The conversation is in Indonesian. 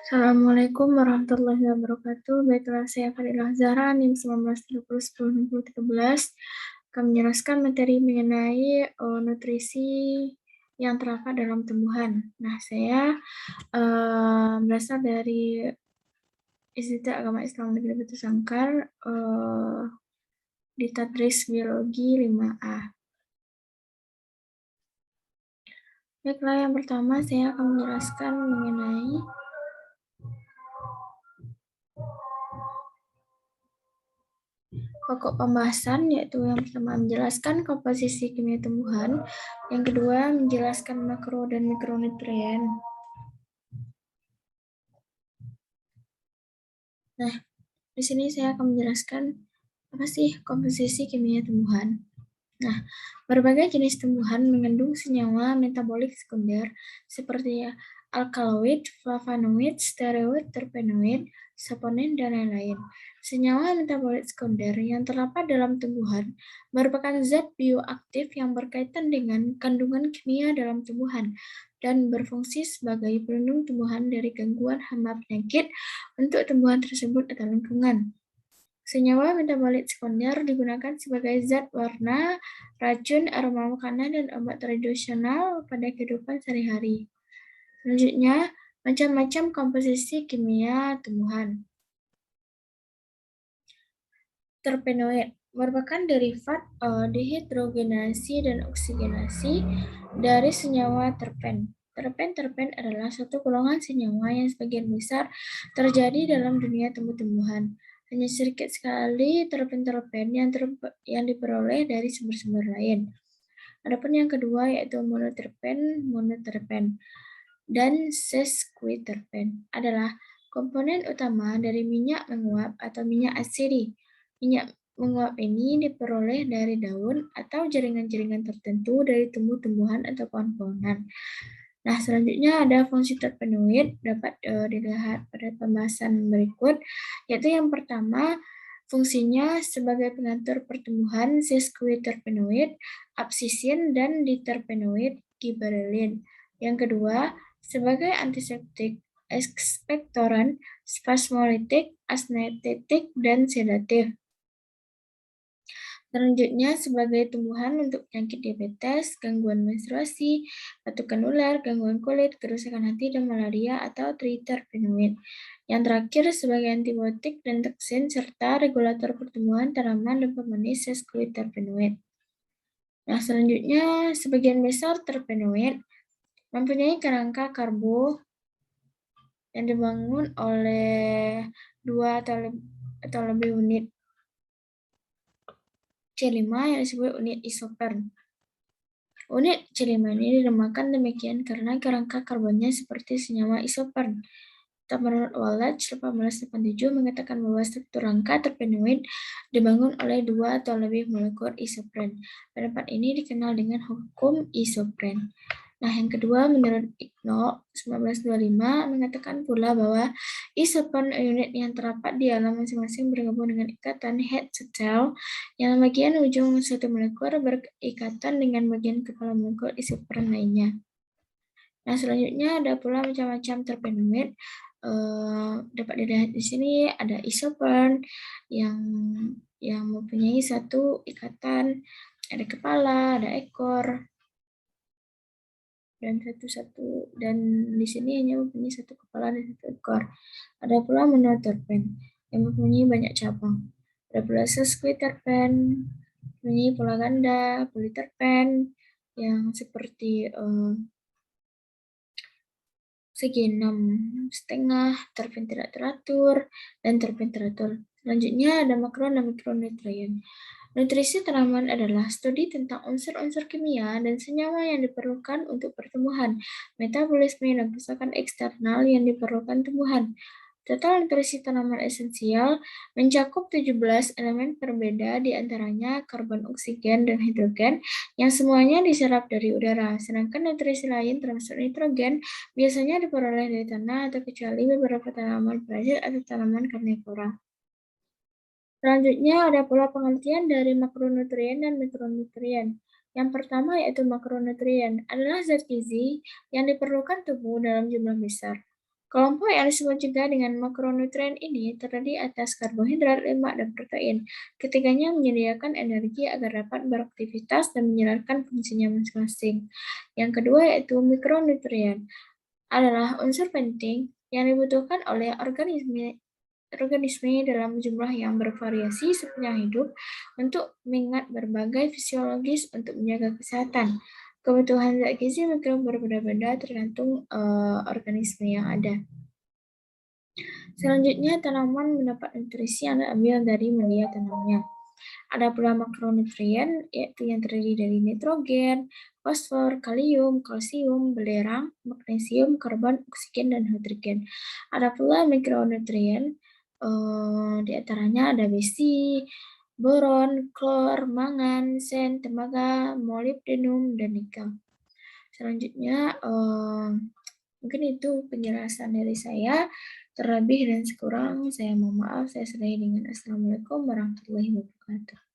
Assalamualaikum warahmatullahi wabarakatuh. Baiklah, saya Fadilah Zahra, NIM 19301013, akan menjelaskan materi mengenai nutrisi yang terdapat dalam tumbuhan. Nah, saya berasal dari Institut Agama Islam Negeri Batu Sangkar di Tadris Biologi 5A. Baiklah, yang pertama saya akan menjelaskan mengenai pokok pembahasan, yaitu yang pertama menjelaskan komposisi kimia tumbuhan, yang kedua menjelaskan makro dan mikronutrien. Nah, di sini saya akan menjelaskan apa sih komposisi kimia tumbuhan. Nah, berbagai jenis tumbuhan mengandung senyawa metabolik sekunder seperti alkaloid, flavonoid, steroid, terpenoid, saponin, dan lain-lain. Senyawa metabolit sekunder yang terdapat dalam tumbuhan merupakan zat bioaktif yang berkaitan dengan kandungan kimia dalam tumbuhan dan berfungsi sebagai pelindung tumbuhan dari gangguan hama penyakit untuk tumbuhan tersebut atau lingkungan. Senyawa metabolit sekunder digunakan sebagai zat warna, racun, aroma makanan, dan obat tradisional pada kehidupan sehari-hari. Selanjutnya, macam-macam komposisi kimia tumbuhan. Terpenoid merupakan derivat dehidrogenasi dan oksigenasi dari senyawa terpen. Terpen adalah suatu golongan senyawa yang sebagian besar terjadi dalam dunia tumbuh-tumbuhan. Hanya sedikit sekali terpen yang diperoleh dari sumber-sumber lain. Adapun yang kedua yaitu monoterpen, dan sesquiterpen adalah komponen utama dari minyak menguap atau minyak asidi. Minyak menguap ini diperoleh dari daun atau jaringan-jaringan tertentu dari tumbuh-tumbuhan atau pohon-pohonan. Nah, selanjutnya ada fungsi terpenoid dapat dilihat pada pembahasan berikut, yaitu yang pertama fungsinya sebagai pengatur pertumbuhan sesquiterpenoid, abscisin, dan diterpenoid, gibberellin. Yang kedua, sebagai antiseptik, ekspektoran, spasmolitik, anestetik, dan sedatif. Selanjutnya, sebagai tumbuhan untuk penyakit diabetes, gangguan menstruasi, batuk kanular, gangguan kulit, kerusakan hati, dan malaria atau triterpenoid. Yang terakhir, sebagai antibiotik dan toksin, serta regulator pertumbuhan tanaman dan pemanis sesquiterpenoid. Nah, selanjutnya, sebagian besar terpenoid mempunyai kerangka karbo yang dibangun oleh 2 atau lebih unit C5 yang disebut unit isopern. Unit C5 ini dinamakan demikian karena kerangka karbonnya seperti senyawa isopern. Menurut Wallach 1887 mengatakan bahwa struktur rangka terpenoid dibangun oleh 2 atau lebih molekul isopren. Pendapat ini dikenal dengan hukum isopren. Nah, yang kedua, menurut Igno 1925 mengatakan pula bahwa isopren unit yang terdapat di alam masing-masing bergabung dengan ikatan head to tail, yang bagian ujung satu molekul berikatan dengan bagian kepala molekul isopren lainnya. Nah, selanjutnya ada pula macam-macam terpenoid. Dapat dilihat di sini ada isopren yang mempunyai satu ikatan, ada kepala, ada ekor, dan di sini hanya mempunyai satu kepala dan satu ekor. Ada pula monoterpen yang mempunyai banyak cabang. Ada pula sesquiterpen, mempunyai pola ganda, politerpen yang seperti segi 6,5, terpen tidak teratur, dan terpen teratur. Selanjutnya ada makro dan mikronutrien. Nutrisi tanaman adalah studi tentang unsur-unsur kimia dan senyawa yang diperlukan untuk pertumbuhan, metabolisme, dan pasokan eksternal yang diperlukan tumbuhan. Total nutrisi tanaman esensial mencakup 17 elemen berbeda, di antaranya karbon, oksigen, dan hidrogen, yang semuanya diserap dari udara. Sedangkan nutrisi lain termasuk nitrogen biasanya diperoleh dari tanah atau kecuali beberapa tanaman parazit atau tanaman karnivora. Selanjutnya ada pula pengertian dari makronutrien dan mikronutrien. Yang pertama yaitu makronutrien, adalah zat gizi yang diperlukan tubuh dalam jumlah besar. Kelompok yang disebut juga dengan makronutrien ini terdiri atas karbohidrat, lemak, dan protein. Ketiganya menyediakan energi agar dapat beraktivitas dan menjalankan fungsinya masing-masing. Yang kedua yaitu mikronutrien, adalah unsur penting yang dibutuhkan oleh organisme dalam jumlah yang bervariasi sepanjang hidup untuk mengingat berbagai fisiologis untuk menjaga kesehatan. Kebutuhan zat gizi mikro berbeda-beda tergantung organisme yang ada. Selanjutnya, tanaman mendapat nutrisi yang diambil dari media tanamnya. Ada pula makronutrien, yaitu yang terdiri dari nitrogen, fosfor, kalium, kalsium, belerang, magnesium, karbon, oksigen, dan hidrogen. Ada pula mikronutrien, di antaranya ada besi, boron, klor, mangan, sen, tembaga, molibdenum, dan nikel. Selanjutnya, mungkin itu penjelasan dari saya. Terlebih dan sekurang, saya mohon maaf. Saya sudahi dengan Assalamualaikum warahmatullahi wabarakatuh.